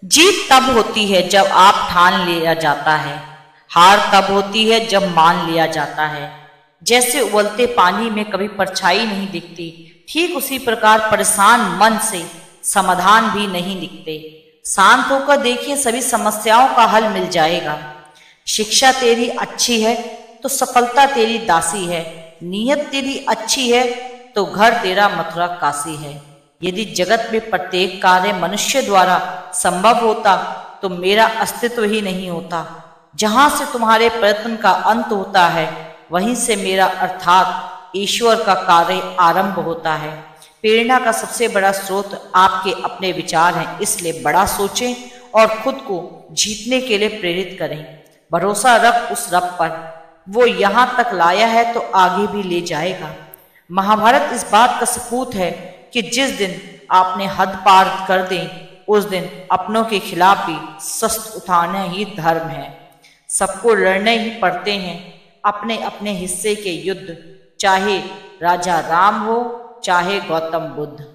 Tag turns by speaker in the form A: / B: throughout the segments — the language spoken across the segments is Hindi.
A: जीत तब होती है जब आप ठान लिया जाता है, हार तब होती है जब मान लिया जाता है। जैसे उबलते पानी में कभी परछाई नहीं दिखती, ठीक उसी प्रकार परेशान मन से समाधान भी नहीं दिखते। शांत होकर देखिए, सभी समस्याओं का हल मिल जाएगा। शिक्षा तेरी अच्छी है तो सफलता तेरी दासी है, नीयत तेरी अच्छी है तो घर तेरा मथुरा काशी है। यदि जगत में प्रत्येक कार्य मनुष्य द्वारा संभव होता तो मेरा अस्तित्व ही नहीं होता। जहां से तुम्हारे प्रयत्न का अंत होता है, वहीं से मेरा अर्थात ईश्वर का कार्य आरंभ होता है। प्रेरणा का सबसे बड़ा स्रोत आपके अपने विचार हैं, इसलिए बड़ा सोचें और खुद को जीतने के लिए प्रेरित करें। भरोसा रख उस रब पर, वो यहां तक लाया है तो आगे भी ले जाएगा। महाभारत इस बात का सबूत है कि जिस दिन आपने हद पार कर दें, उस दिन अपनों के खिलाफ भी शस्त्र उठाना ही धर्म है। सबको लड़ने ही पड़ते हैं अपने अपने हिस्से के युद्ध, चाहे राजा राम हो चाहे गौतम बुद्ध।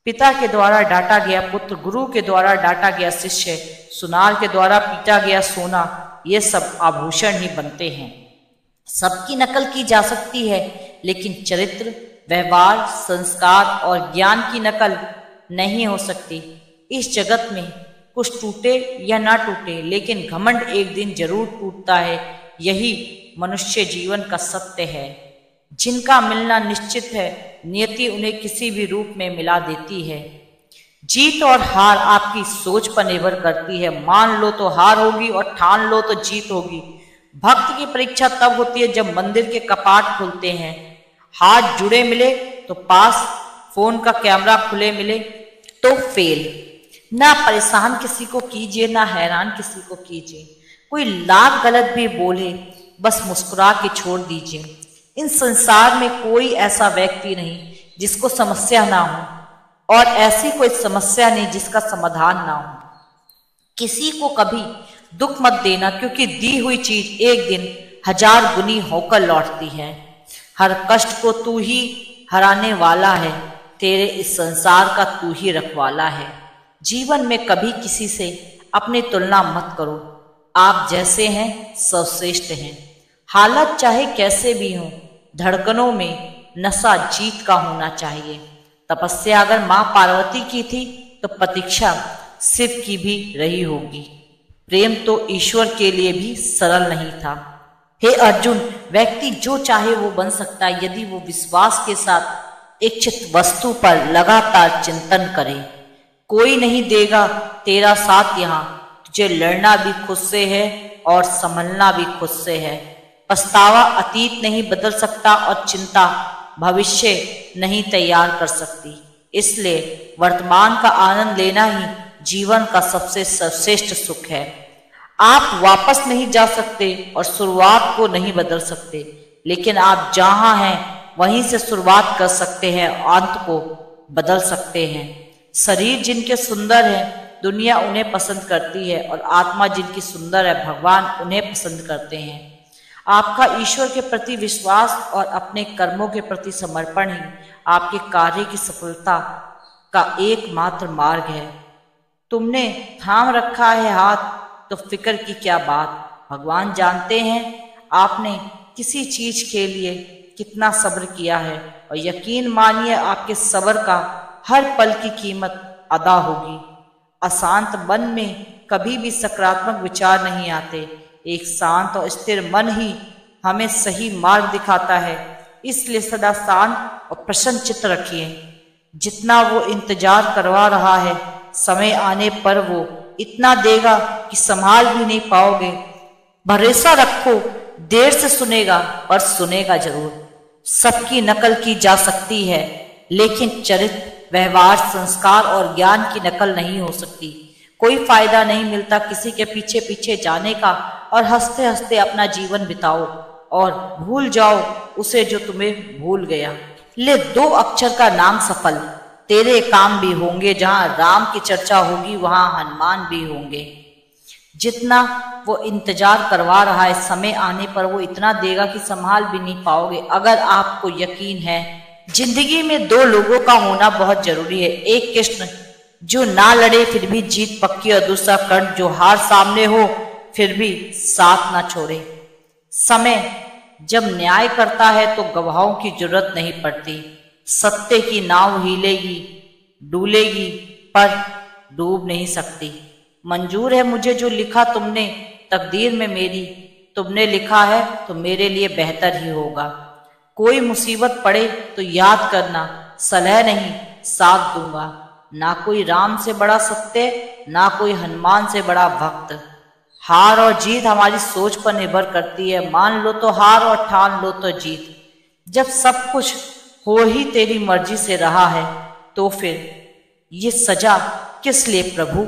A: पिता के द्वारा डांटा गया पुत्र, गुरु के द्वारा डांटा गया शिष्य, सुनार के द्वारा पीटा गया सोना, ये सब आभूषण ही बनते हैं। सबकी नकल की जा सकती है, लेकिन चरित्र, व्यवहार, संस्कार और ज्ञान की नकल नहीं हो सकती। इस जगत में कुछ टूटे या ना टूटे, लेकिन घमंड एक दिन जरूर टूटता है। यही मनुष्य जीवन का सत्य है। जिनका मिलना निश्चित है, नियति उन्हें किसी भी रूप में मिला देती है। जीत और हार आपकी सोच पर निर्भर करती है। मान लो तो हार होगी और ठान लो तो जीत होगी। भक्त की परीक्षा तब होती है जब मंदिर के कपाट खुलते हैं, हाथ जुड़े मिले तो पास, फोन का कैमरा खुले मिले तो फेल। ना परेशान किसी को कीजिए, ना हैरान किसी को कीजिए। कोई लाख गलत भी बोले, बस मुस्कुरा के छोड़ दीजिए। इन संसार में कोई ऐसा व्यक्ति नहीं जिसको समस्या ना हो, और ऐसी कोई समस्या नहीं जिसका समाधान ना हो। किसी को कभी दुख मत देना, क्योंकि दी हुई चीज एक दिन 1000 गुनी होकर लौटती है। हर कष्ट को तू ही हराने वाला है, तेरे इस संसार का तू ही रखवाला है। जीवन में कभी किसी से अपनी तुलना मत करो। आप जैसे हैं सर्वश्रेष्ठ हैं। हालत चाहे कैसे भी हो, धड़कनों में नशा जीत का होना चाहिए। तपस्या अगर मां पार्वती की थी तो प्रतीक्षा शिव की भी रही होगी। प्रेम तो ईश्वर के लिए भी सरल नहीं था। हे अर्जुन, व्यक्ति जो चाहे वो बन सकता है यदि वो विश्वास के साथ इच्छित वस्तु पर लगातार चिंतन करे। कोई नहीं देगा तेरा साथ यहाँ, तुझे लड़ना भी खुद से है और संभलना भी खुद से है। पछतावा अतीत नहीं बदल सकता और चिंता भविष्य नहीं तैयार कर सकती। इसलिए वर्तमान का आनंद लेना ही जीवन का सबसे सर्वश्रेष्ठ सुख है। आप वापस नहीं जा सकते और शुरुआत को नहीं बदल सकते, लेकिन आप जहां हैं वहीं से शुरुआत कर सकते हैं, अंत को बदल सकते हैं। शरीर जिनके सुंदर है दुनिया उन्हें पसंद करती है, और आत्मा जिनकी सुंदर है भगवान उन्हें पसंद करते हैं। आपका ईश्वर के प्रति विश्वास और अपने कर्मों के प्रति समर्पण ही आपके कार्य की सफलता का एकमात्र मार्ग है। तुमने थाम रखा है हाथ तो फिक्र की क्या बात। भगवान जानते हैं आपने किसी चीज के लिए कितना सब्र किया है, और यकीन मानिए आपके सब्र का हर पल की कीमत अदा होगी। अशांत मन में कभी भी सकारात्मक विचार नहीं आते। एक शांत और स्थिर मन ही हमें सही मार्ग दिखाता है। इसलिए सदा शांत और प्रसन्न चित्त रखिए। जितना वो इंतजार करवा रहा है, समय आने पर वो इतना देगा कि संभाल भी नहीं पाओगे। भरोसा रखो, देर से सुनेगा पर सुनेगा जरूर। सबकी नकल की जा सकती है, लेकिन चरित्र, व्यवहार, संस्कार और ज्ञान की नकल नहीं हो सकती। कोई फायदा नहीं मिलता किसी के पीछे पीछे जाने का और हंसते हंसते अपना जीवन बिताओ और भूल जाओ उसे जो तुम्हें भूल गया। ले 2 अक्षर का नाम सफल, तेरे काम भी होंगे। जहां राम की चर्चा होगी वहां हनुमान भी होंगे। जितना वो इंतजार करवा रहा है, समय आने पर वो इतना देगा कि संभाल भी नहीं पाओगे। अगर आपको यकीन है, जिंदगी में 2 लोगों का होना बहुत जरूरी है, एक कृष्ण जो ना लड़े फिर भी जीत पक्की, और दूसरा कर्ण जो हार सामने हो फिर भी साथ ना छोड़े। समय जब न्याय करता है तो गवाहों की जरूरत नहीं पड़ती। सत्य की नाव हिलेगी डूलेगी पर डूब नहीं सकती। मंजूर है मुझे जो लिखा तुमने तकदीर में मेरी, तुमने लिखा है तो मेरे लिए बेहतर ही होगा। कोई मुसीबत पड़े तो याद करना, सलह नहीं साथ दूंगा। ना कोई राम से बड़ा सत्य, ना कोई हनुमान से बड़ा भक्त। हार और जीत हमारी सोच पर निर्भर करती है। मान लो तो हार और ठान लो तो जीत। जब सब कुछ हो ही तेरी मर्जी से रहा है तो फिर ये सजा किस लिए प्रभु?